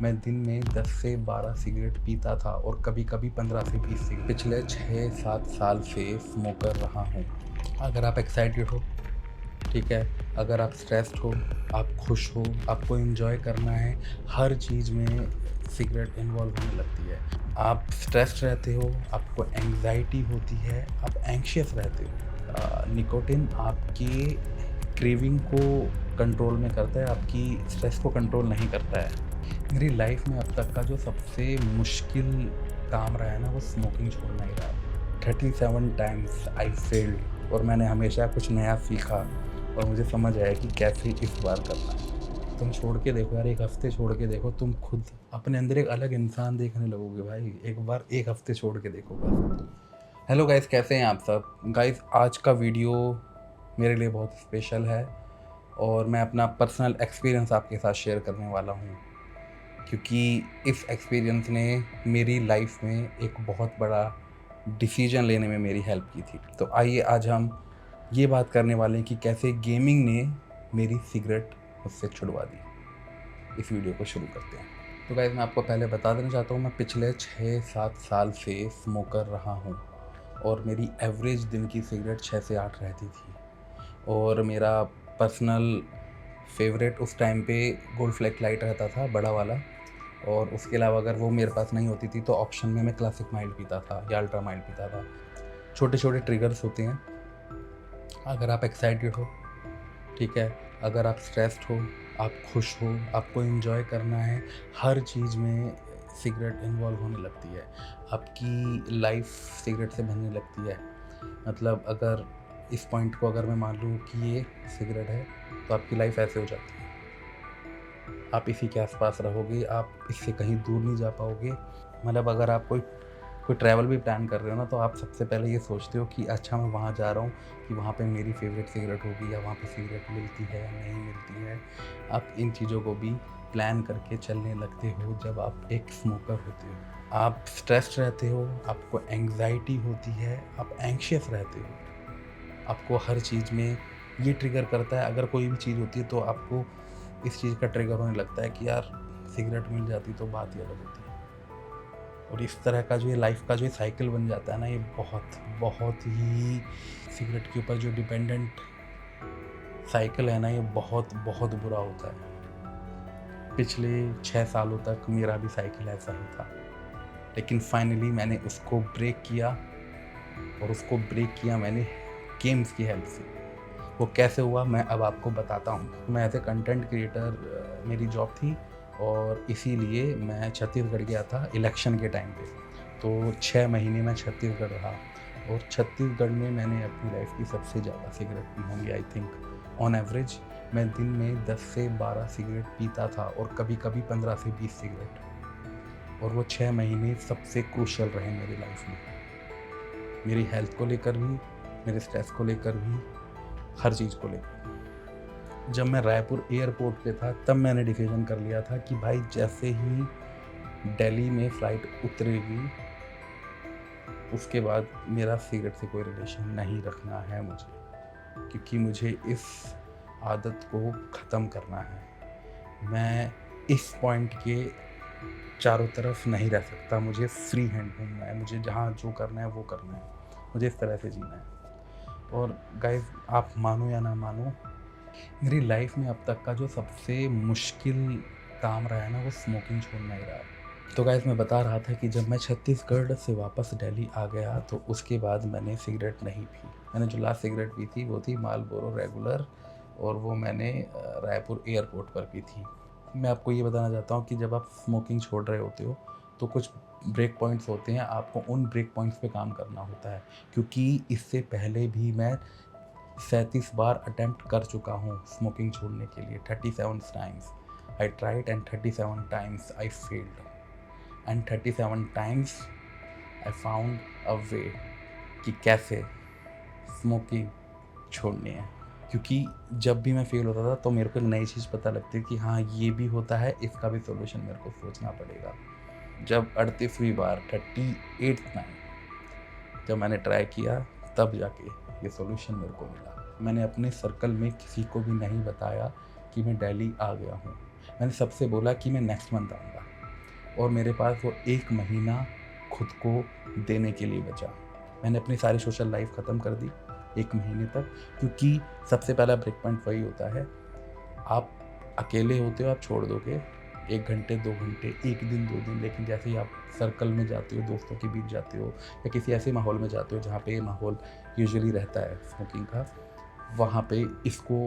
मैं दिन में 10 से 12 सिगरेट पीता था और कभी-कभी 15 से 20 सिगरेट। पिछले 6-7 साल से स्मोकर रहा हूँ। अगर आप एक्साइटेड हो, ठीक है? अगर आप स्ट्रेस्ड हो, आप खुश हो, आपको एन्जॉय करना है, हर चीज़ में सिगरेट इन्वॉल्व होने लगती है। आप स्ट्रेस्ड रहते हो, आपको एंग्ज़ायटी होती है, आप एंग्ज़ियस रहते हो। निकोटिन आपकी क्रेविंग को कंट्रोल में करता है, आपकी स्ट्रेस को कंट्रोल नहीं करता है। मेरी लाइफ में अब तक का जो सबसे मुश्किल काम रहा है ना, वो स्मोकिंग छोड़ना ही रहा है। 37 टाइम्स आई फेल्ड और मैंने हमेशा कुछ नया सीखा और मुझे समझ आया कि कैसे इस बार करना है। तुम छोड़ के देखो यार, 1 हफ्ते छोड़ के देखो, तुम खुद अपने अंदर एक अलग इंसान देखने लगोगे भाई। एक बार 1 हफ्ते छोड़ के देखो बस। हेलो गाइस, कैसे हैं आप सब? गाइस, आज का वीडियो मेरे लिए बहुत स्पेशल है और मैं अपना पर्सनल एक्सपीरियंस आपके साथ शेयर करने वाला हूँ, क्योंकि इस एक्सपीरियंस ने मेरी लाइफ में एक बहुत बड़ा डिसीजन लेने में मेरी हेल्प की थी। तो आइए आज हम ये बात करने वाले हैं कि कैसे गेमिंग ने मेरी सिगरेट मुझसे छुड़वा दी। इस वीडियो को शुरू करते हैं। तो गाइस, मैं आपको पहले बता देना चाहता हूँ, मैं पिछले 6-7 साल से स्मोकर रहा हूँ और मेरी एवरेज दिन की सिगरेट 6 से 8 रहती थी। और मेरा पर्सनल फेवरेट उस टाइम पे गोल्ड फ्लेक लाइट रहता था, बड़ा वाला। और उसके अलावा अगर वो मेरे पास नहीं होती थी तो ऑप्शन में मैं क्लासिक माइल्ड पीता था या अल्ट्रा माइल्ड पीता था। छोटे-छोटे ट्रिगर्स होते हैं। अगर आप एक्साइटेड हो, ठीक है? अगर आप स्ट्रेस्ड हो, आप खुश हो, आपको एन्जॉय करना है, हर चीज़ में सिगरेट इन्वॉल्व होने लगती है। आपकी लाइफ सिगरेट से बनने लगती है। मतलब अगर इस पॉइंट को अगर मैं मान लूँ कि ये सिगरेट है, तो आपकी लाइफ ऐसे हो जाती है। आप इसी के आस-पास रहोगे, आप इससे कहीं दूर नहीं जा पाओगे। मतलब अगर आप कोई ट्रैवल भी प्लान कर रहे हो ना, तो आप सबसे पहले ये सोचते हो कि अच्छा, मैं वहाँ जा रहा हूँ कि वहाँ पे मेरी फ़ेवरेट सिगरेट होगी या वहाँ पे सिगरेट मिलती है या नहीं मिलती है। आप इन चीज़ों को भी प्लान करके चलने लगते हो जब आप एक स्मोकर होते हो। आप स्ट्रेस्ड रहते हो, आपको एंग्ज़ायटी होती है, आप एंग्ज़ियस रहते हो। आपको हर चीज़ में ये ट्रिगर करता है। अगर कोई भी चीज़ होती है तो आपको इस चीज़ का ट्रिगर होने लगता है कि यार, सिगरेट मिल जाती तो बात ही अलग होती। और इस तरह का जो ये लाइफ का जो ये साइकिल बन जाता है ना, ये बहुत ही सिगरेट के ऊपर जो डिपेंडेंट साइकिल है ना, ये बहुत बुरा होता है। पिछले 6 सालों तक मेरा भी साइकिल ऐसा ही था, लेकिन फाइनली मैंने उसको ब्रेक किया और उसको ब्रेक किया मैंने गेम्स की हेल्प से। वो कैसे हुआ मैं अब आपको बताता हूँ। मैं एज़ ए कंटेंट क्रिएटर मेरी जॉब थी और इसीलिए मैं छत्तीसगढ़ गया था इलेक्शन के टाइम पे। तो 6 महीने मैं छत्तीसगढ़ रहा और छत्तीसगढ़ में मैंने अपनी लाइफ़ की सबसे ज़्यादा सिगरेट पी होंगी। आई थिंक ऑन एवरेज मैं दिन में 10 से 12 सिगरेट पीता था और कभी-कभी 15 से 20 सिगरेट। और वो 6 महीने सबसे क्रूशियल रहे मेरी लाइफ़ में। मेरी हेल्थ को लेकर भी, मेरे स्ट्रेस को लेकर भी, हर चीज़ को लेकर। जब मैं रायपुर एयरपोर्ट पे था तब मैंने डिसीजन कर लिया था कि भाई, जैसे ही दिल्ली में फ़्लाइट उतरेगी, उसके बाद मेरा सिगरेट से कोई रिलेशन नहीं रखना है मुझे, क्योंकि मुझे इस आदत को ख़त्म करना है। मैं इस पॉइंट के चारों तरफ नहीं रह सकता। मुझे फ्री हैंड घूमना है, मुझे जहाँ जो करना है वो करना है, मुझे इस तरह से जीना है। और गाइस, आप मानो या ना मानो, मेरी लाइफ में अब तक का जो सबसे मुश्किल काम रहा है ना, वो स्मोकिंग छोड़ना ही रहा है। तो गाइस, मैं बता रहा था कि जब मैं छत्तीसगढ़ से वापस दिल्ली आ गया तो उसके बाद मैंने सिगरेट नहीं पी। मैंने जो लास्ट सिगरेट पी थी वो थी मार्लबोरो रेगुलर, और वो मैंने रायपुर एयरपोर्ट पर पी थी। मैं आपको ये बताना चाहता हूँ कि जब आप स्मोकिंग छोड़ रहे होते हो तो कुछ ब्रेक पॉइंट्स होते हैं, आपको उन ब्रेक पॉइंट्स पे काम करना होता है। क्योंकि इससे पहले भी मैं 37 बार अटेम्प्ट कर चुका हूँ स्मोकिंग छोड़ने के लिए। 37 times I tried and 37 times I failed and 37 times I found a way कि कैसे स्मोकिंग छोड़नी है। क्योंकि जब भी मैं फेल होता था तो मेरे को एक नई चीज़ पता लगती कि हाँ, ये भी होता है, इसका भी सॉल्यूशन मेरे को सोचना पड़ेगा। जब 38वीं बार 38th टाइम जब मैंने ट्राई किया, तब जाके ये सॉल्यूशन मेरे को मिला। मैंने अपने सर्कल में किसी को भी नहीं बताया कि मैं दिल्ली आ गया हूँ। मैंने सबसे बोला कि मैं नेक्स्ट मंथ आऊँगा। और मेरे पास वो 1 महीना खुद को देने के लिए बचा। मैंने अपनी सारी सोशल लाइफ ख़त्म कर दी 1 महीने तक, क्योंकि सबसे पहला ब्रेक पॉइंट वही होता है, आप अकेले होते हो, आप छोड़ दोगे 1 घंटे 2 घंटे, 1 दिन 2 दिन, लेकिन जैसे ही आप सर्कल में जाते हो, दोस्तों के बीच जाते हो या किसी ऐसे माहौल में जाते हो जहाँ पे ये माहौल यूजुअली रहता है स्मोकिंग का, वहाँ पे इसको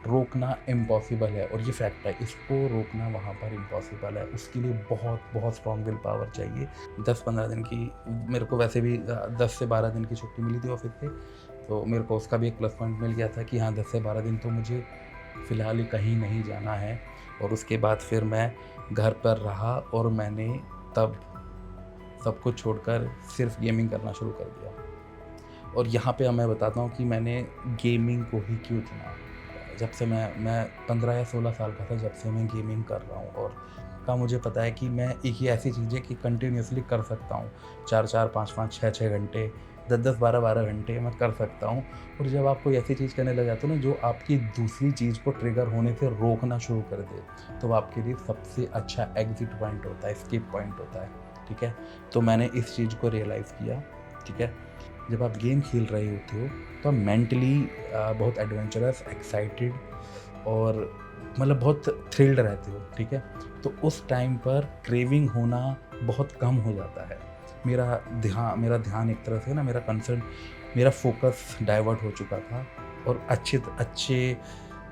रोकना इम्पॉसिबल है। और ये फैक्ट है, इसको रोकना वहाँ पर इम्पॉसिबल है। उसके लिए बहुत बहुत स्ट्रॉन्ग विल पावर चाहिए। 10-15 दिन की, मेरे को वैसे भी 10 से 12 दिन की छुट्टी मिली थी ऑफिस से, तो मेरे को उसका भी एक प्लस पॉइंट मिल गया था कि हाँ 10 से 12 दिन तो मुझे फ़िलहाल ही कहीं नहीं जाना है। और उसके बाद फिर मैं घर पर रहा और मैंने तब सब कुछ छोड़कर सिर्फ गेमिंग करना शुरू कर दिया। और यहाँ पे मैं बताता हूँ कि मैंने गेमिंग को ही क्यों चुना। जब से मैं 15 या 16 साल का था जब से मैं गेमिंग कर रहा हूँ, और का मुझे पता है कि मैं एक ही ऐसी चीज़ है कि कंटिन्यूसली कर सकता हूँ 4-4, 5-5, 6-6 घंटे, 10-10, 12-12 घंटे मैं कर सकता हूँ। और जब आप कोई ऐसी चीज़ करने लग जाते हो ना जो आपकी दूसरी चीज़ को ट्रिगर होने से रोकना शुरू कर दे, तो आपके लिए सबसे अच्छा एग्जिट पॉइंट होता है, एस्केप पॉइंट होता है। ठीक है, तो मैंने इस चीज़ को रियलाइज़ किया। ठीक है, जब आप गेम खेल रहे होते हो तो आप मेंटली बहुत एडवेंचरस, एक्साइटेड और मतलब बहुत थ्रिल्ड रहते हो। ठीक है, तो उस टाइम पर क्रेविंग होना बहुत कम हो जाता है। मेरा ध्यान एक तरह से ना, मेरा कंसर्न, मेरा फोकस डाइवर्ट हो चुका था और अच्छे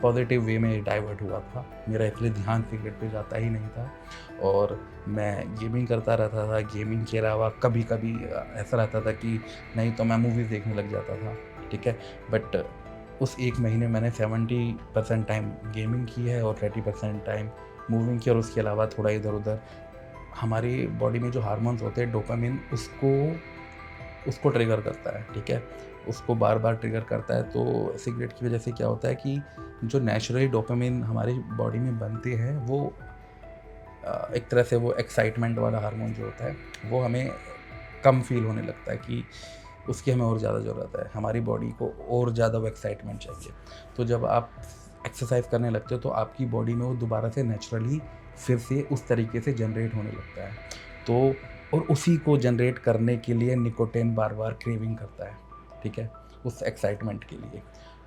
पॉजिटिव वे में डाइवर्ट हुआ था मेरा, इसलिए ध्यान सिगरेट पे जाता ही नहीं था और मैं गेमिंग करता रहता था। गेमिंग के अलावा कभी कभी ऐसा रहता था कि नहीं तो मैं मूवीज़ देखने लग जाता था। ठीक है, बट उस 1 महीने मैंने 70% टाइम गेमिंग की है और 30% टाइम मूविंग की। और उसके अलावा थोड़ा इधर उधर, हमारी बॉडी में जो हार्मोन्स होते हैं डोपामिन, उसको ट्रिगर करता है। ठीक है, उसको बार बार ट्रिगर करता है। तो सिगरेट की वजह से क्या होता है कि जो नेचुरली डोपामिन हमारी बॉडी में बनते हैं, वो एक तरह से वो एक्साइटमेंट वाला हार्मोन जो होता है वो हमें कम फील होने लगता है कि उसकी हमें और ज़्यादा ज़रूरत है, हमारी बॉडी को और ज़्यादा वो एक्साइटमेंट चाहिए। तो जब आप एक्सरसाइज करने लगते हो तो आपकी बॉडी में वो दोबारा से नेचुरली फिर से उस तरीके से जनरेट होने लगता है। तो और उसी को जनरेट करने के लिए निकोटिन बार बार क्रेविंग करता है। ठीक है, उस एक्साइटमेंट के लिए।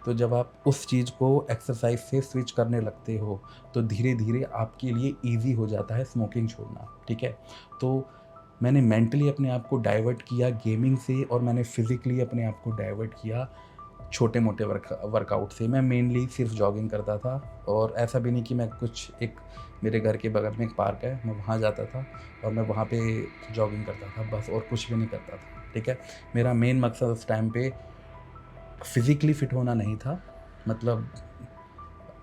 तो जब आप उस चीज़ को एक्सरसाइज से स्विच करने लगते हो तो धीरे धीरे आपके लिए ईजी हो जाता है स्मोकिंग छोड़ना। ठीक है, तो मैंने मेंटली अपने आप को डाइवर्ट किया गेमिंग से और मैंने फिज़िकली अपने आप को डाइवर्ट किया छोटे मोटे वर्कआउट से। मैं मेनली सिर्फ जॉगिंग करता था और ऐसा भी नहीं कि मैं कुछ, एक मेरे घर के बगल में एक पार्क है, मैं वहाँ जाता था और मैं वहाँ पे जॉगिंग करता था बस, और कुछ भी नहीं करता था। ठीक है, मेरा मेन मकसद उस टाइम पे फिज़िकली फ़िट होना नहीं था, मतलब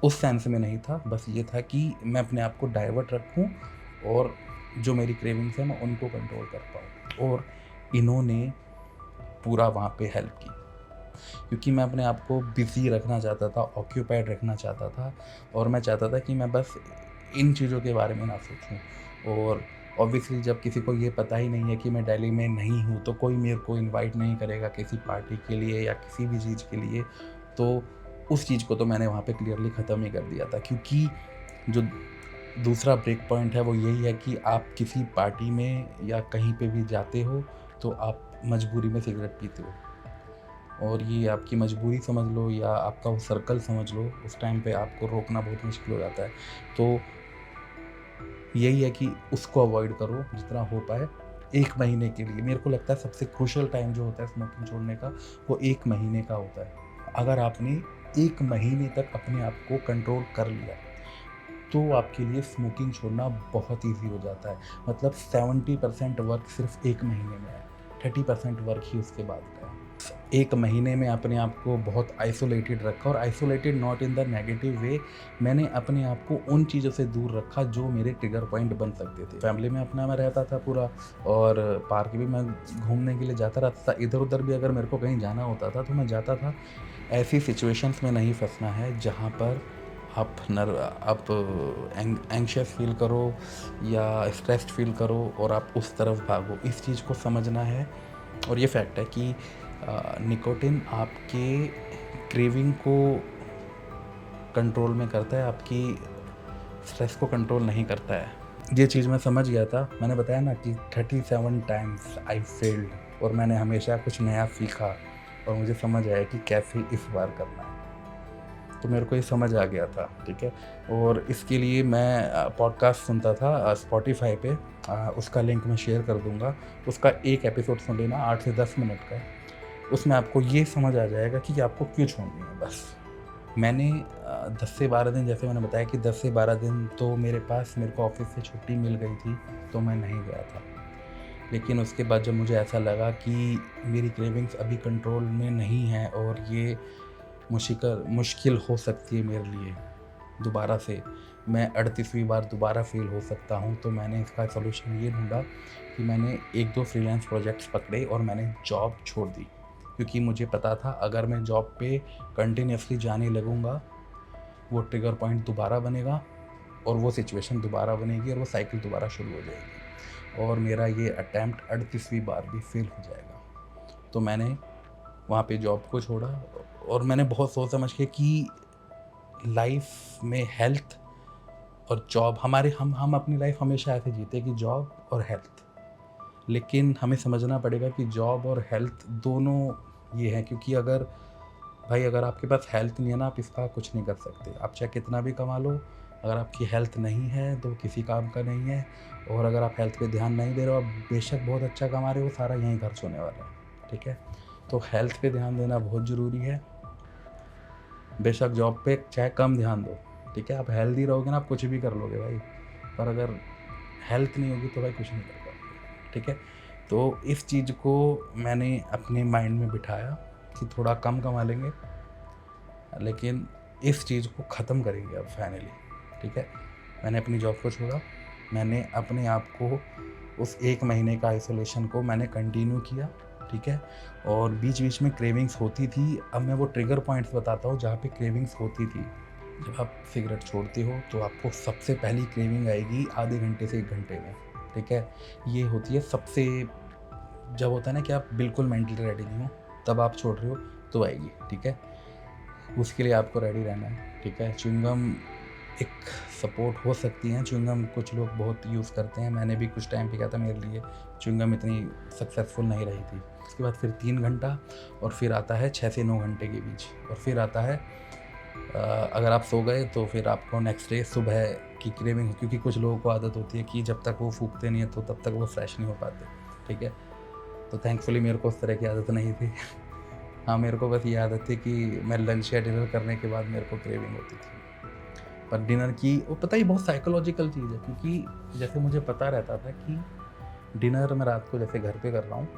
उस सेंस में नहीं था, बस ये था कि मैं अपने आप को डाइवर्ट रखूं और जो मेरी क्रेविंग्स हैं मैं उनको कंट्रोल कर पाऊँ। और इन्होंने पूरा वहाँ पे हेल्प की, क्योंकि मैं अपने आप को बिज़ी रखना चाहता था, ऑक्यूपाइड रखना चाहता था और मैं चाहता था कि मैं बस इन चीज़ों के बारे में ना सोचूं। और ऑब्वियसली जब किसी को ये पता ही नहीं है कि मैं दिल्ली में नहीं हूँ तो कोई मेरे को इनवाइट नहीं करेगा किसी पार्टी के लिए या किसी भी चीज़ के लिए, तो उस चीज़ को तो मैंने वहाँ पे क्लियरली ख़त्म ही कर दिया था। क्योंकि जो दूसरा ब्रेक पॉइंट है वो यही है कि आप किसी पार्टी में या कहीं पे भी जाते हो तो आप मजबूरी में सिगरेट पीते हो, और ये आपकी मजबूरी समझ लो या आपका वो सर्कल समझ लो, उस टाइम पे आपको रोकना बहुत मुश्किल हो जाता है। तो यही है कि उसको अवॉइड करो जितना हो पाए 1 महीने के लिए। मेरे को लगता है सबसे क्रूशियल टाइम जो होता है स्मोकिंग छोड़ने का वो 1 महीने का होता है। अगर आपने 1 महीने तक अपने आप को कंट्रोल कर लिया तो आपके लिए स्मोकिंग छोड़ना बहुत ईजी हो जाता है। मतलब 70% वर्क सिर्फ 1 महीने में है, 30% वर्क ही उसके बाद का है। 1 महीने में अपने आप को बहुत आइसोलेटेड रखा, और isolated not in the negative way, मैंने अपने आप को उन चीज़ों से दूर रखा जो मेरे ट्रिगर पॉइंट बन सकते थे। फैमिली में अपना मैं रहता था पूरा, और पार्क भी मैं घूमने के लिए जाता रहता था, इधर उधर भी अगर मेरे को कहीं जाना होता था तो मैं जाता था। ऐसी सिचुएशंस में नहीं फंसना है जहाँ पर आप एंग्शियस फील करो या स्ट्रेस्ड फील करो और आप उस तरफ भागो। इस चीज़ को समझना है। और ये फैक्ट है कि निकोटिन आपके क्रेविंग को कंट्रोल में करता है, आपकी स्ट्रेस को कंट्रोल नहीं करता है। ये चीज़ मैं समझ गया था। मैंने बताया ना कि 37 टाइम्स आई फेल्ड, और मैंने हमेशा कुछ नया सीखा और मुझे समझ आया कि कैसे इस बार करना है। तो मेरे को ये समझ आ गया था, ठीक है। और इसके लिए मैं पॉडकास्ट सुनता था स्पॉटिफाई पे, उसका लिंक मैं शेयर कर दूंगा। उसका एक एपिसोड सुन लेना, 8 से 10 मिनट का है। उसमें आपको ये समझ आ जाएगा कि आपको क्यों छोड़नी है बस। मैंने 10 से 12 दिन, जैसे मैंने बताया कि 10 से 12 दिन तो मेरे को ऑफिस से छुट्टी मिल गई थी, तो मैं नहीं गया था। लेकिन उसके बाद जब मुझे ऐसा लगा कि मेरी क्रेविंग्स अभी कंट्रोल में नहीं है और ये मुश्किल हो सकती है मेरे लिए, दोबारा से मैं 38वीं बार दोबारा फेल हो सकता हूँ, तो मैंने इसका सलूशन ये ढूंढा कि मैंने 1-2 फ्रीलांस प्रोजेक्ट्स पकड़े और मैंने जॉब छोड़ दी। क्योंकि मुझे पता था अगर मैं जॉब पे कंटिन्यूसली जाने लगूँगा, वो ट्रिगर पॉइंट दोबारा बनेगा और वो सिचुएशन दोबारा बनेगी और वो साइकिल दोबारा शुरू हो जाएगी और मेरा ये अटैम्प्ट 38वीं बार भी फेल हो जाएगा। तो मैंने वहाँ पे जॉब को छोड़ा और मैंने बहुत सोच समझ के कि लाइफ में हेल्थ और जॉब, हम अपनी लाइफ हमेशा ऐसे जीते कि जॉब और हेल्थ। लेकिन हमें समझना पड़ेगा कि जॉब और हेल्थ दोनों ये हैं, क्योंकि अगर आपके पास हेल्थ नहीं है ना, आप इसका कुछ नहीं कर सकते। आप चाहे कितना भी कमा लो, अगर आपकी हेल्थ नहीं है तो किसी काम का नहीं है। और अगर आप हेल्थ पे ध्यान नहीं दे रहे हो, आप बेशक बहुत अच्छा कमा रहे हो, सारा यहीं खर्च होने वाला है, ठीक है। तो हेल्थ पे ध्यान देना बहुत ज़रूरी है। बेशक जॉब पे चाहे कम ध्यान दो, ठीक है। आप हेल्दी रहोगे ना, आप कुछ भी कर लोगे भाई, पर अगर हेल्थ नहीं होगी तो भाई कुछ नहीं कर पाओगे, ठीक है। तो इस चीज़ को मैंने अपने माइंड में बिठाया कि थोड़ा कम कमा लेंगे, लेकिन इस चीज़ को ख़त्म करेंगे अब फाइनली, ठीक है। मैंने अपनी जॉब को छोड़ा, मैंने अपने आप को उस 1 महीने का आइसोलेशन को मैंने कंटिन्यू किया, ठीक है। और बीच बीच में क्रेविंग्स होती थी। अब मैं वो ट्रिगर पॉइंट्स बताता हूँ जहाँ पे क्रेविंग्स होती थी। जब आप सिगरेट छोड़ते हो तो आपको सबसे पहली क्रेविंग आएगी आधे घंटे से 1 घंटे में, ठीक है। ये होती है सबसे, जब होता है ना कि आप बिल्कुल मेंटली रेडी नहीं हो, तब आप छोड़ रहे हो तो आएगी, ठीक है। उसके लिए आपको रेडी रहना है, ठीक है। च्युइंगम एक सपोर्ट हो सकती हैं। च्युइंगम कुछ लोग बहुत यूज़ करते हैं, मैंने भी कुछ टाइम पे किया था, मेरे लिए च्युइंगम इतनी सक्सेसफुल नहीं रही थी। उसके बाद फिर 3 घंटा और फिर आता है 6 से 9 घंटे के बीच, और फिर आता है अगर आप सो गए तो फिर आपको नेक्स्ट डे सुबह की क्रेविंग, क्योंकि कुछ लोगों को आदत होती है कि जब तक वो फूकते नहीं है तो तब तक वो फ्रेश नहीं हो पाते, ठीक है। तो थैंकफुली मेरे को उस तरह की आदत नहीं थी। हाँ, मेरे को बस ये आदत थी कि मैं लंच या डिनर करने के बाद मेरे को क्रेविंग होती थी। पर डिनर की, वो पता ही बहुत साइकोलॉजिकल चीज़ है, क्योंकि जैसे मुझे पता रहता था कि डिनर मैं रात को जैसे घर पे कर रहा हूँ,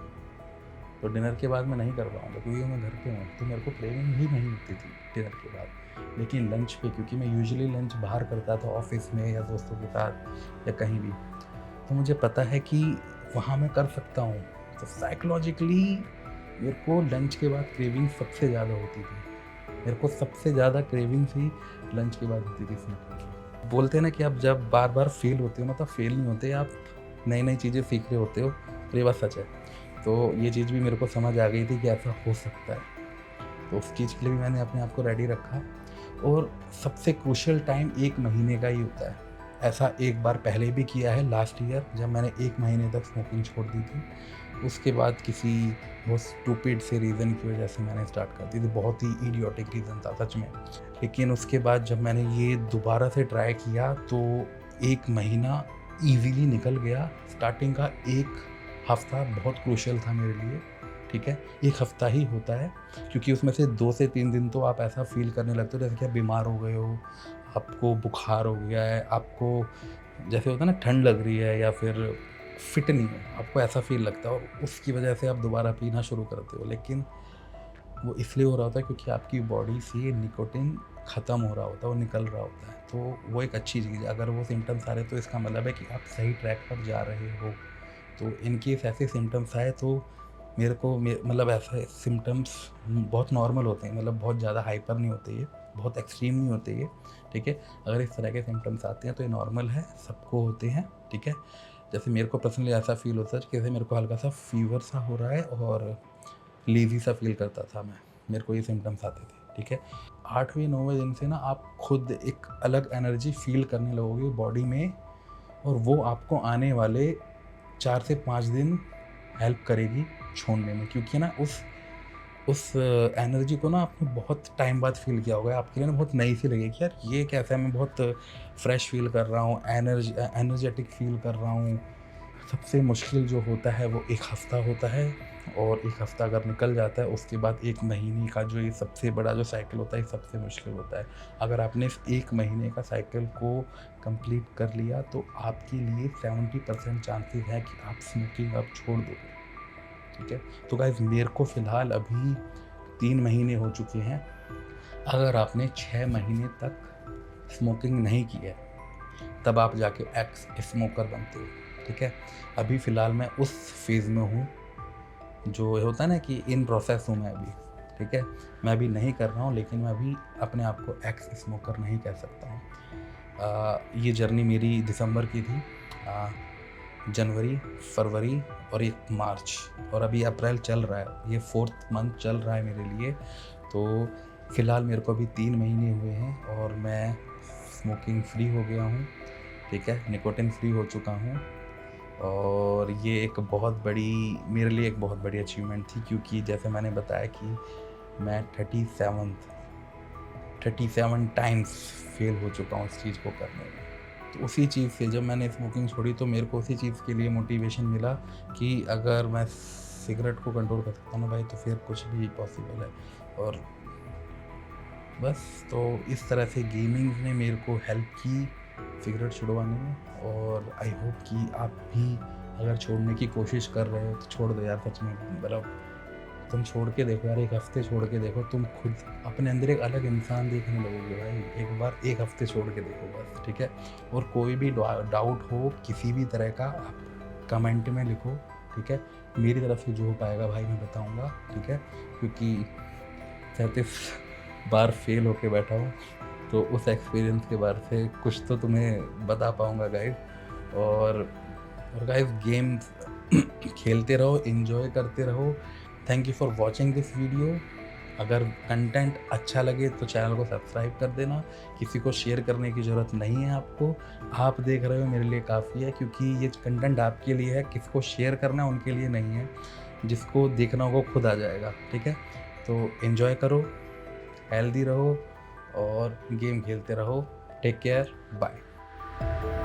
तो डिनर के बाद मैं नहीं कर पाऊँगा क्योंकि मैं घर पे हूँ, तो मेरे को क्रेविंग ही नहीं होती थी डिनर के बाद। लेकिन लंच पे, क्योंकि मैं यूजुअली लंच बाहर करता था ऑफिस में या दोस्तों के साथ या कहीं भी, तो मुझे पता है कि वहाँ मैं कर सकता हूँ। तो साइकोलॉजिकली मेरे को लंच के बाद क्रेविंग सबसे ज़्यादा होती थी। मेरे को सबसे ज़्यादा क्रेविंग्स ही लंच के बाद होती थी स्नैकिंग की। बोलते हैं ना कि आप जब बार बार फेल होते हो ना, तब फेल नहीं होते, आप नई नई चीज़ें सीख रहे होते हो, और ये बात सच है। तो ये चीज़ भी मेरे को समझ आ गई थी कि ऐसा हो सकता है, तो उस चीज़ के लिए भी मैंने अपने आप को रेडी रखा। और सबसे क्रूशियल टाइम 1 महीने का ही होता है। ऐसा एक बार पहले भी किया है लास्ट ईयर, जब मैंने 1 महीने तक स्मोकिंग छोड़ दी थी। उसके बाद किसी बहुत स्टूपिड से रीज़न की वजह से मैंने स्टार्ट कर दी थी, बहुत ही इडियोटिक रीज़न था सच में। लेकिन उसके बाद जब मैंने ये दोबारा से ट्राई किया तो 1 महीना ईज़िली निकल गया। स्टार्टिंग का 1 हफ़्ता बहुत क्रूशियल था मेरे लिए, ठीक है। 1 हफ़्ता ही होता है, क्योंकि उसमें से 2 से 3 दिन तो आप ऐसा फ़ील करने लगते हो जैसे कि आप बीमार हो गए हो, आपको बुखार हो गया है, आपको जैसे होता है ना ठंड लग रही है, या फिर फिट नहीं हो, आपको ऐसा फ़ील लगता है, और उसकी वजह से आप दोबारा पीना शुरू करते हो। लेकिन वो इसलिए हो रहा होता है क्योंकि आपकी बॉडी से निकोटिन ख़त्म हो रहा होता है, वो निकल रहा होता है। तो वो एक अच्छी चीज़ है। अगर वो सिम्पटम्स आ रहे हैं तो इसका मतलब है कि आप सही ट्रैक पर जा रहे हो। तो इन केस ऐसे सिम्पटम्स आए तो मेरे को मतलब ऐसे सिम्पटम्स बहुत नॉर्मल होते हैं, मतलब बहुत ज़्यादा हाइपर नहीं होते ये, बहुत एक्सट्रीम नहीं होते ये, ठीक है। अगर इस तरह के सिम्पटम्स आते हैं तो ये नॉर्मल है, सबको होते हैं, ठीक है। जैसे मेरे को पर्सनली ऐसा फ़ील होता है कि जैसे मेरे को हल्का सा फ़ीवर सा हो रहा है और लेज़ी सा फ़ील करता था मैं, मेरे को ये सिम्पटम्स आते थे, ठीक है। 8वें 9वें दिन से ना आप खुद एक अलग एनर्जी फ़ील करने लगोगे बॉडी में, और वो आपको आने वाले 4 से 5 दिन हेल्प करेगी छोड़ने में, क्योंकि ना उस एनर्जी को ना आपने बहुत टाइम बाद फ़ील किया होगा, आपके लिए ना बहुत नई सी लगेगी, यार ये कैसा है, मैं बहुत फ्रेश फ़ील कर रहा हूँ, एनर्जेटिक फ़ील कर रहा हूँ। सबसे मुश्किल जो होता है वो 1 हफ़्ता होता है, और 1 हफ़्ता अगर निकल जाता है उसके बाद 1 महीने का जो ये सबसे बड़ा जो साइकिल होता है, ये सबसे मुश्किल होता है। अगर आपने इस 1 महीने का साइकिल को कंप्लीट कर लिया तो आपके लिए 70% चांसेस है कि आप स्मोकिंग अब छोड़ दोगे, ठीक है? तो गाइज़ मेरे को फ़िलहाल अभी 3 महीने हो चुके हैं। अगर आपने 6 महीने तक स्मोकिंग नहीं की है, तब आप जाके एक्स स्मोकर बनते हो, ठीक है? अभी फ़िलहाल मैं उस फ़ेज़ में हूँ, जो होता है ना कि इन प्रोसेस हूँ मैं अभी, ठीक है? मैं अभी नहीं कर रहा हूँ, लेकिन मैं अभी अपने आप को एक्स स्मोकर नहीं कह सकता हूँ। ये जर्नी मेरी दिसंबर की थी, जनवरी, फरवरी और 1 मार्च, और अभी अप्रैल चल रहा है, ये 4th मंथ चल रहा है मेरे लिए। तो फ़िलहाल मेरे को अभी 3 महीने हुए हैं और मैं स्मोकिंग फ्री हो गया हूँ, ठीक है? निकोटिन फ्री हो चुका हूँ, और ये एक बहुत बड़ी, मेरे लिए एक बहुत बड़ी अचीवमेंट थी, क्योंकि जैसे मैंने बताया कि मैं 37 टाइम्स फेल हो चुका हूँ इस चीज़ को करने में। तो उसी चीज़ से जब मैंने स्मोकिंग छोड़ी तो मेरे को उसी चीज़ के लिए मोटिवेशन मिला कि अगर मैं सिगरेट को कंट्रोल कर सकता हूँ ना भाई, तो फिर कुछ भी पॉसिबल है। और बस, तो इस तरह से गेमिंग ने मेरे को हेल्प की सिगरेट छुड़वाने में, और आई होप कि आप भी अगर छोड़ने की कोशिश कर रहे हो तो छोड़ दो यार, सच में। मतलब तुम छोड़ के देखो यार, 1 हफ्ते छोड़ के देखो, तुम खुद अपने अंदर एक अलग इंसान देखने लगोगे भाई। एक बार 1 हफ्ते छोड़ के देखो बस, ठीक है? और कोई भी डाउट हो किसी भी तरह का, आप कमेंट में लिखो, ठीक है? मेरी तरफ से जो हो पाएगा भाई मैं बताऊँगा, ठीक है? क्योंकि 37 बार फेल होके बैठा हूँ, तो उस एक्सपीरियंस के बारे से कुछ तो तुम्हें बता पाऊँगा गाइस। और गाइस, गेम्स खेलते रहो, एंजॉय करते रहो। Thank you for watching this video. अगर कंटेंट अच्छा लगे तो चैनल को सब्सक्राइब कर देना। किसी को शेयर करने की ज़रूरत नहीं है आपको। आप देख रहे हो मेरे लिए काफ़ी है, क्योंकि ये कंटेंट आपके लिए है, किसी को शेयर करना है उनके लिए नहीं है। जिसको देखना होगा खुद आ जाएगा, ठीक है? तो एंजॉय करो, हेल्दी रहो और गेम खेलते रहो। Take care, bye.